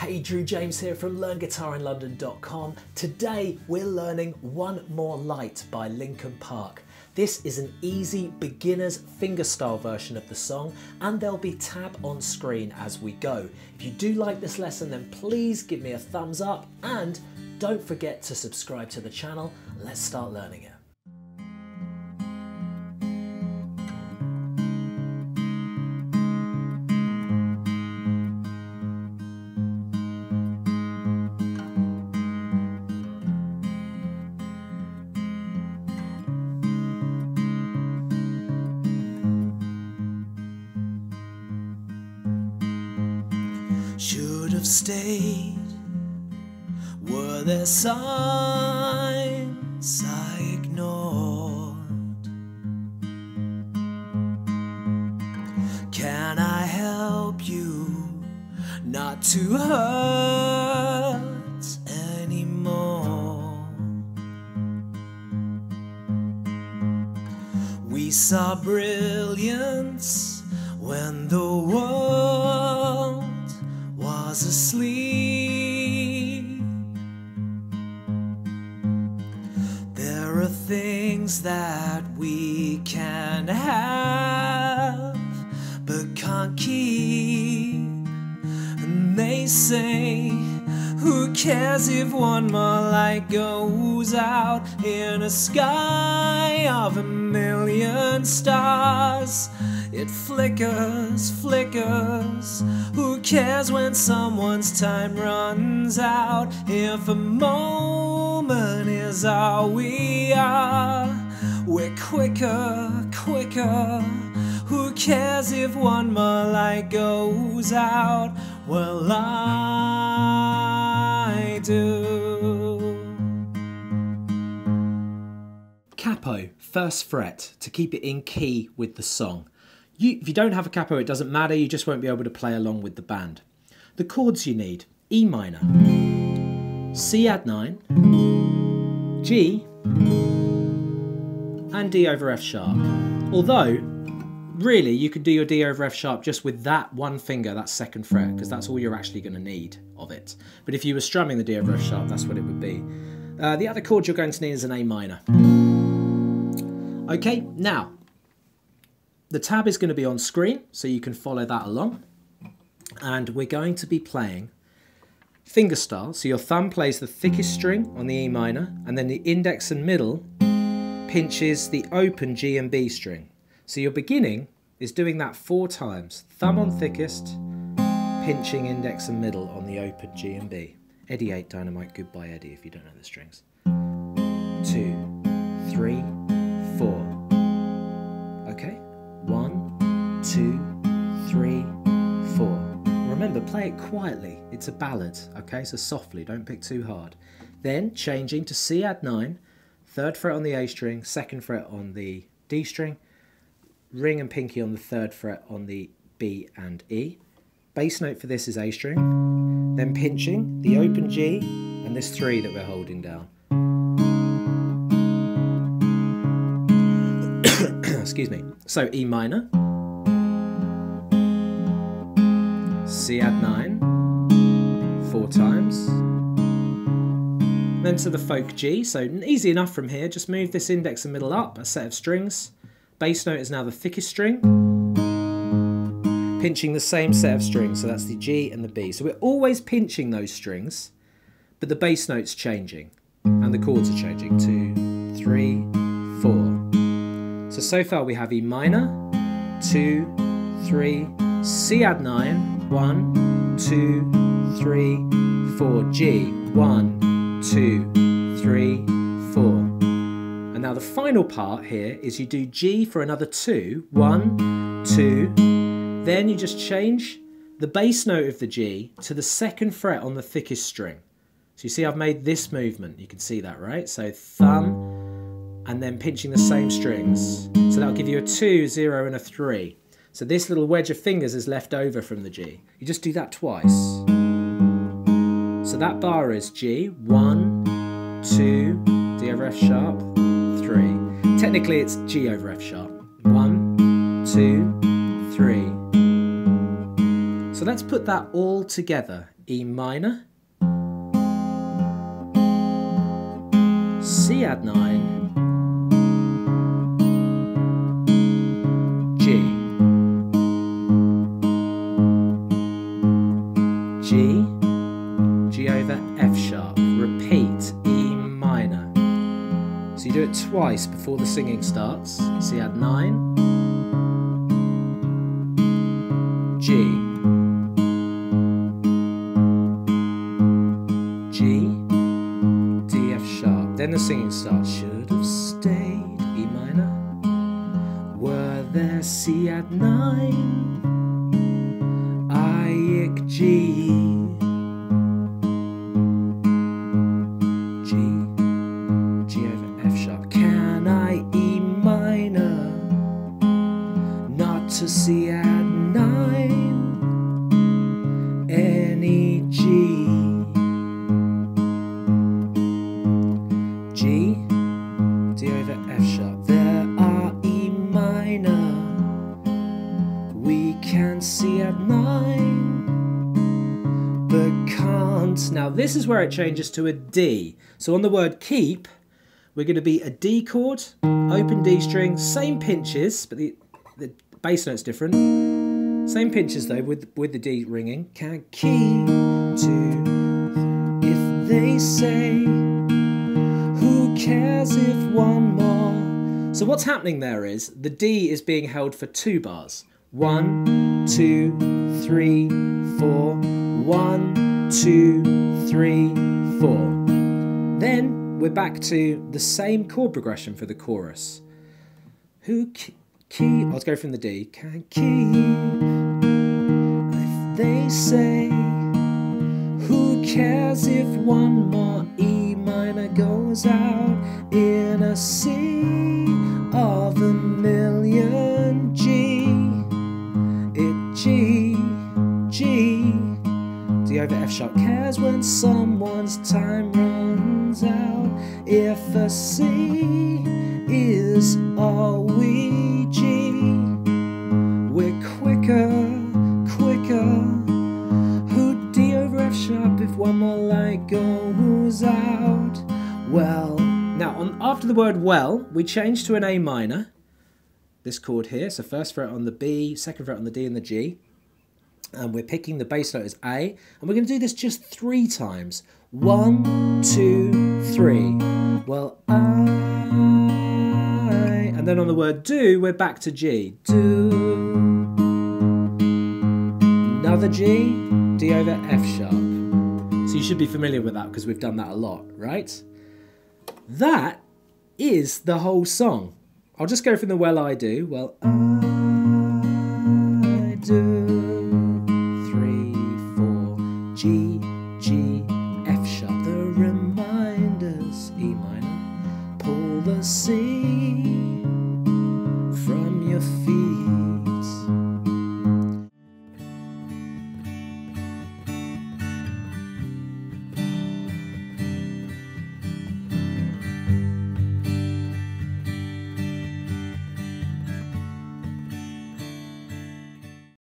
Hey, Drew James here from LearnGuitarInLondon.com. Today we're learning One More Light by Linkin Park. This is an easy beginner's fingerstyle version of the song, and there'll be tab on screen as we go. If you do like this lesson, then please give me a thumbs up and don't forget to subscribe to the channel. Let's start learning it. Should have stayed. Were there signs I ignored? Can I help you not to hurt anymore? We saw brilliance when the world was asleep. There are things that we can have but can't keep, and they say, who cares if one more light goes out in a sky of a million stars? It flickers, flickers. Who cares when someone's time runs out? If a moment is all we are, we're quicker, quicker. Who cares if one more light goes out? Well, I do. Capo, first fret, to keep it in key with the song. If you don't have a capo, it doesn't matter, you just won't be able to play along with the band. The chords you need: E minor, C add 9, G, and D over F sharp. Although, really, you could do your D over F sharp just with that one finger, that second fret, because that's all you're actually going to need of it. But if you were strumming the D over F sharp, that's what it would be. The other chord you're going to need is an A minor. Okay, now, the tab is going to be on screen, so you can follow that along. And we're going to be playing fingerstyle. So your thumb plays the thickest string on the E minor, and then the index and middle pinches the open G and B string. So your beginning is doing that 4 times. Thumb on thickest, pinching index and middle on the open G and B. Eddie 8 Dynamite, Goodbye Eddie, if you don't know the strings. 2, 3, 4. Okay? 1, 2, 3, 4. Remember, play it quietly. It's a ballad, okay? So softly, don't pick too hard. Then changing to C add 9, 3rd fret on the A string, 2nd fret on the D string, ring and pinky on the 3rd fret on the B and E. Bass note for this is A string, then pinching the open G and this 3 that we're holding down. Excuse me. So E minor, C add 9, 4 times, then to the folk G. So easy enough from here, just move this index and middle up a set of strings. Bass note is now the thickest string, pinching the same set of strings, so that's the G and the B. So we're always pinching those strings, but the bass note's changing and the chords are changing. 2, 3, 4. So far we have E minor, 2, 3, C add 9, 1, 2, 3, 4, G, 1, 2, 3, 4. And now the final part here is you do G for another 2, 1, 2, then you just change the bass note of the G to the 2nd fret on the thickest string. So you see I've made this movement, you can see that, right? So thumb, and then pinching the same strings. So that'll give you a 2, 0 and a 3. So this little wedge of fingers is left over from the G. You just do that twice. So that bar is G, 1, 2, D over F sharp, 3. Technically it's G over F sharp. 1, 2, 3. So let's put that all together E minor, C add 9, G, G, G over F sharp, repeat, E minor. So you do it twice before the singing starts. C add 9, G, G, D, F sharp. Then the singing starts. Should have stayed, E minor. Were there, C add 9, I, G, G, G over F sharp. Can I, E minor, not to C add 9, any G, G, D over F sharp. There are E minor, we can C add 9, but can't. Now this is where it changes to a D. So on the word keep, we're going to be a D chord, open D string, same pinches, but the bass note's different. Same pinches though, with the D ringing. Can't keep to, if they say, who cares if one more. So what's happening there is, the D is being held for 2 bars. 1, 2, 3, 4. 1, 2, 3, 4. Then we're back to the same chord progression for the chorus. Who let's go from the D. Can keep, if they say, who cares if one more E minor goes out in a sea of a million G. It G, G, D over F sharp. Cares when someone's time runs out. If a C is all we G, we're quicker, quicker. Who D over F sharp if one more light goes out? Well, now after the word well, we change to an A minor. This chord here, so first fret on the B, second fret on the D and the G. And we're picking the bass note as A, and we're going to do this just 3 times. 1, 2, 3. Well, I, and then on the word do, we're back to G. Do, another G, D over F sharp. So you should be familiar with that because we've done that a lot, right? That is the whole song. I'll just go from the well I do. Well, I do. 3, 4, G, G, F sharp. The reminders, E minor. Pull the C